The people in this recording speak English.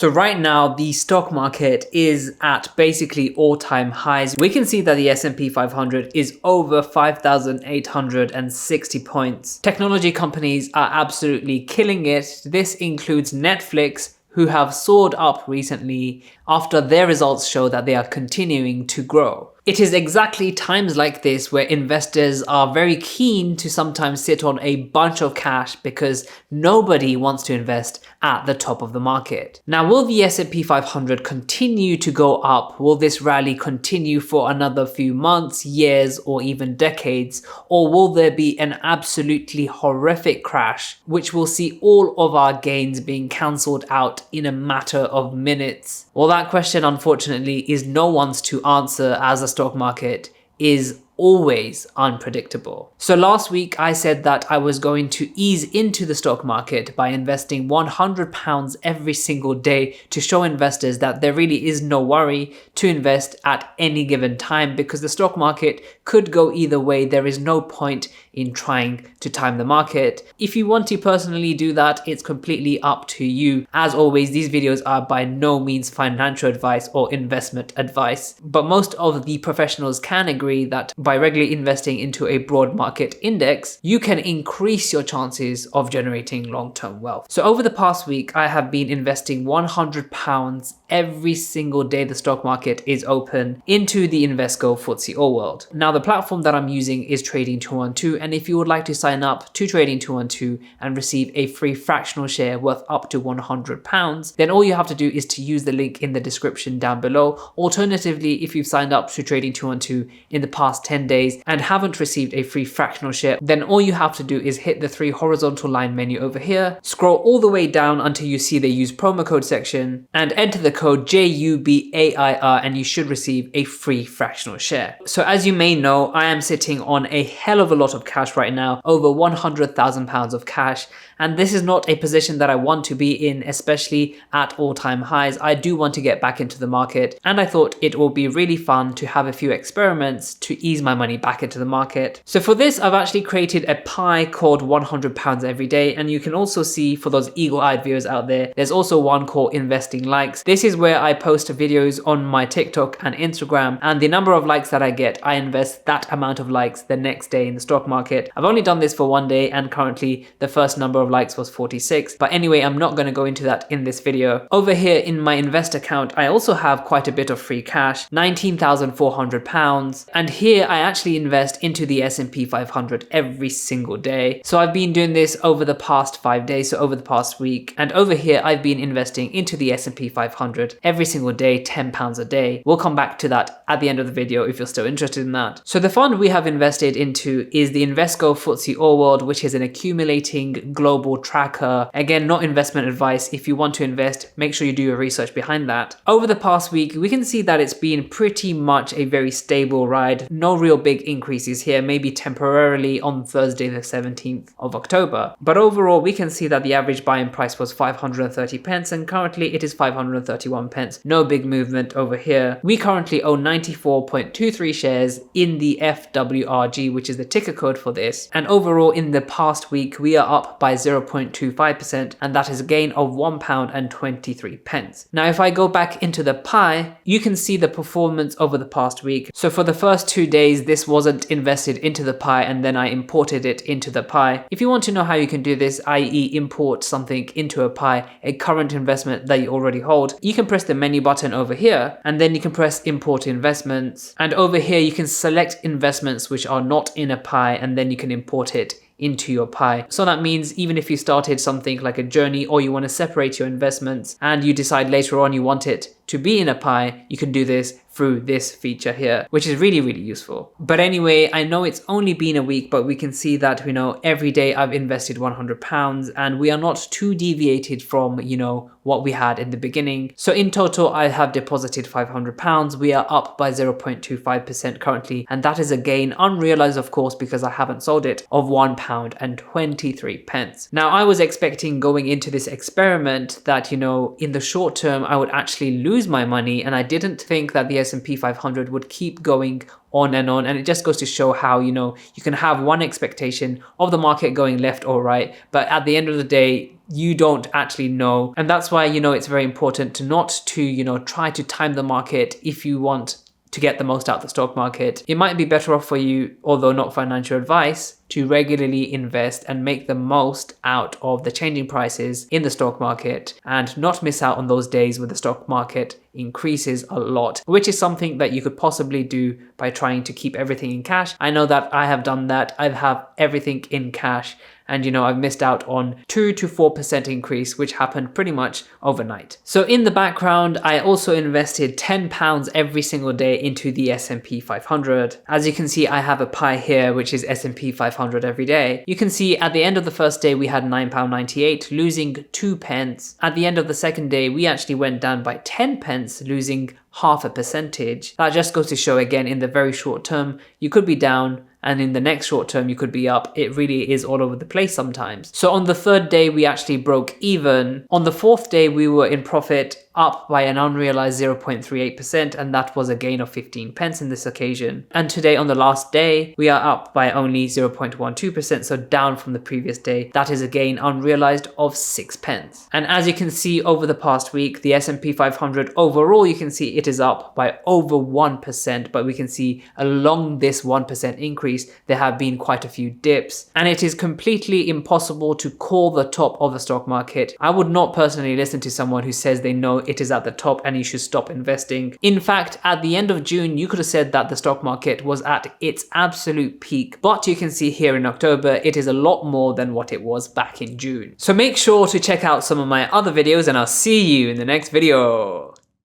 So right now, the stock market is at basically all-time highs. We can see that the S&P 500 is over 5,860 points. Technology companies are absolutely killing it. This includes Netflix, who have soared up recently after their results show that they are continuing to grow. It is exactly times like this where investors are very keen to sometimes sit on a bunch of cash because nobody wants to invest at the top of the market. Now, will the S&P 500 continue to go up? Will this rally continue for another few months, years, or even decades? Or will there be an absolutely horrific crash, which will see all of our gains being cancelled out in a matter of minutes? Well, that question, unfortunately, is no one's to answer, as the stock market is always unpredictable. So last week I said that I was going to ease into the stock market by investing £100 every single day to show investors that there really is no worry to invest at any given time, because the stock market could go either way. There is no point in trying to time the market. If you want to personally do that, it's completely up to you. As always, these videos are by no means financial advice or investment advice, but most of the professionals can agree that by regularly investing into a broad market index, you can increase your chances of generating long-term wealth. So over the past week, I have been investing £100 every single day the stock market is open into the Invesco FTSE All World. Now, the platform that I'm using is Trading 212, and if you would like to sign up to Trading 212 and receive a free fractional share worth up to £100, then all you have to do is to use the link in the description down below. Alternatively, if you've signed up to Trading 212 in the past 10 days and haven't received a free fractional share, then all you have to do is hit the 3 horizontal line menu over here, scroll all the way down until you see the use promo code section, and enter the code JUBAIR, and you should receive a free fractional share. So as you may know, I am sitting on a hell of a lot of cash right now, over £100,000 of cash, and this is not a position that I want to be in, especially at all-time highs. I do want to get back into the market, and I thought it will be really fun to have a few experiments to ease my money back into the market. So for this, I've actually created a pie called £100 every day, and you can also see, for those eagle-eyed viewers out there, there's also one called Investing Likes. This is where I post videos on my TikTok and Instagram, and the number of likes that I get, I invest that amount of likes the next day in the stock market. I've only done this for one day, and currently the first number of likes was 46. But anyway, I'm not going to go into that in this video. Over here in my invest account, I also have quite a bit of free cash, £19,400. And here I actually invest into the S&P 500 every single day. So I've been doing this over the past 5 days, so over the past week. And over here, I've been investing into the S&P 500 every single day, £10 a day. We'll come back to that at the end of the video if you're still interested in that. So the fund we have invested into is the Invesco FTSE All World, which is an accumulating global tracker. Again, not investment advice. If you want to invest, make sure you do your research behind that. Over the past week, we can see that it's been pretty much a very stable ride. No real big increases here, maybe temporarily on Thursday the 17th of October. But overall, we can see that the average buying price was 530 pence, and currently it is 531 pence. No big movement over here. We currently own 94.23 shares in the FWRG, which is the ticker code for this. And overall, in the past week, we are up by 0.25%, and that is a gain of £1.23. Now, if I go back into the pie, you can see the performance over the past week. So for the first 2 days, this wasn't invested into the pie, and then I imported it into the pie. If you want to know how you can do this, i.e. import something into a pie, a current investment that you already hold, you can press the menu button over here, and then you can press import investments. And over here, you can select investments which are not in a pie, and then you can import it into your pie. So that means even if you started something like a journey, or you want to separate your investments and you decide later on you want it to be in a pie, you can do this through this feature here, which is really, really useful. But anyway, I know it's only been a week, but we can see that, every day I've invested £100, and we are not too deviated from, what we had in the beginning. So in total, I have deposited £500. We are up by 0.25% currently, and that is a gain, unrealized of course, because I haven't sold it, of £1.23. Now, I was expecting going into this experiment that, in the short term, I would actually lose lose my money, and I didn't think that the S&P 500 would keep going on. And it just goes to show how, you know, you can have one expectation of the market going left or right, but at the end of the day, you don't actually know. And that's why, you know, it's very important to not to, you know, try to time the market if you want to get the most out of the stock market. It might be better off for you, although not financial advice, to regularly invest and make the most out of the changing prices in the stock market and not miss out on those days where the stock market increases a lot, which is something that you could possibly do by trying to keep everything in cash. I know that I have done that. I have everything in cash, and you know, I've missed out on 2 to 4% increase, which happened pretty much overnight. So in the background, I also invested £10 every single day into the S&P 500. As you can see, I have a pie here, which is S&P 500 every day. You can see at the end of the first day, we had £9.98, losing 2 pence. At the end of the second day, we actually went down by 10 pence, losing half a percentage. That just goes to show, again, in the very short term, you could be down, and in the next short term, you could be up. It really is all over the place sometimes. So on the third day, we actually broke even. On the fourth day, we were in profit, up by an unrealized 0.38%, and that was a gain of 15 pence in this occasion. And today, on the last day, we are up by only 0.12%, so down from the previous day. That is a gain unrealized of 6 pence. And as you can see over the past week, the S&P 500 overall, you can see it is up by over 1%, but we can see along this 1% increase, there have been quite a few dips, and it is completely impossible to call the top of the stock market. I would not personally listen to someone who says they know it is at the top and you should stop investing. In fact, at the end of June, you could have said that the stock market was at its absolute peak, but you can see here in October, it is a lot more than what it was back in June. So make sure to check out some of my other videos, and I'll see you in the next video.